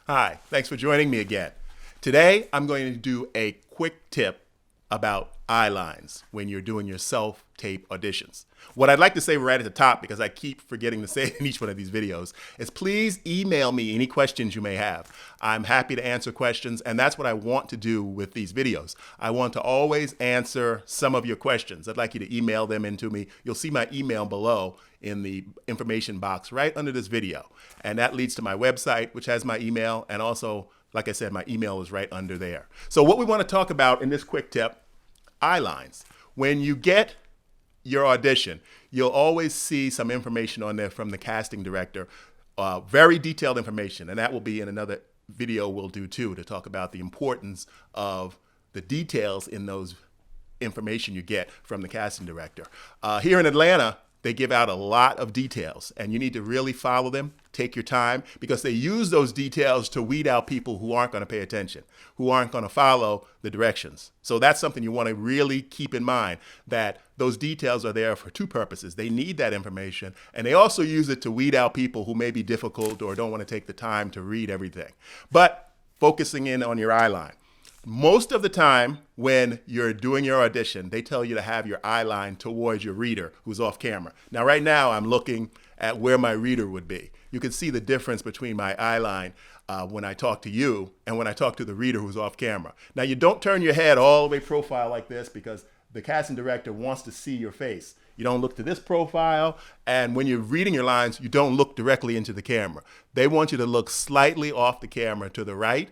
Hi, thanks for joining me again. Today, I'm going to do a quick tip about eye lines when you're doing your self-tape auditions. What I'd like to say right at the top, because I keep forgetting to say it in each one of these videos, is please email me any questions you may have. I'm happy to answer questions, and that's what I want to do with these videos. I want to always answer some of your questions. I'd like you to email them into me. You'll see my email below in the information box right under this video. And that leads to my website, which has my email, and also, like I said, my email is right under there. So what we want to talk about in this quick tip, eye lines. When you get your audition, you'll always see some information on there from the casting director, very detailed information, and that will be in another video we'll do too, to talk about the importance of the details in those information you get from the casting director. Here in Atlanta, they give out a lot of details, and you need to really follow them. Take your time, because they use those details to weed out people who aren't going to pay attention, who aren't going to follow the directions. So that's something you want to really keep in mind, that those details are there for two purposes. They need that information, and they also use it to weed out people who may be difficult or don't want to take the time to read everything. But focusing in on your eye line. Most of the time when you're doing your audition, they tell you to have your eye line towards your reader who's off camera. Now, right now, I'm looking at where my reader would be. You can see the difference between my eye line when I talk to you and when I talk to the reader who's off camera. Now, you don't turn your head all the way profile like this, because the casting director wants to see your face. You don't look to this profile, and when you're reading your lines, you don't look directly into the camera. They want you to look slightly off the camera to the right.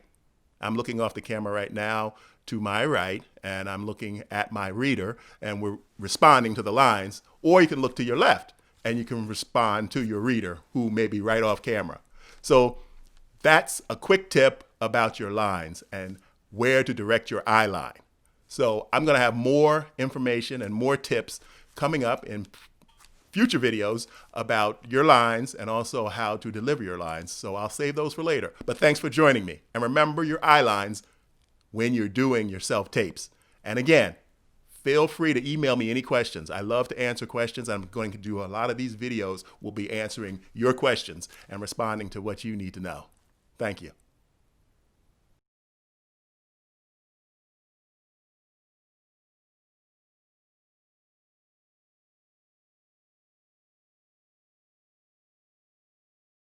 I'm looking off the camera right now to my right, and I'm looking at my reader, and we're responding to the lines. Or you can look to your left, and you can respond to your reader, who may be right off camera. So that's a quick tip about your lines and where to direct your eye line. So I'm going to have more information and more tips coming up in future videos about your lines and also how to deliver your lines. So I'll save those for later. But thanks for joining me. And remember your eye lines when you're doing your self-tapes. And again, feel free to email me any questions. I love to answer questions. I'm going to do a lot of these videos. We'll be answering your questions and responding to what you need to know. Thank you.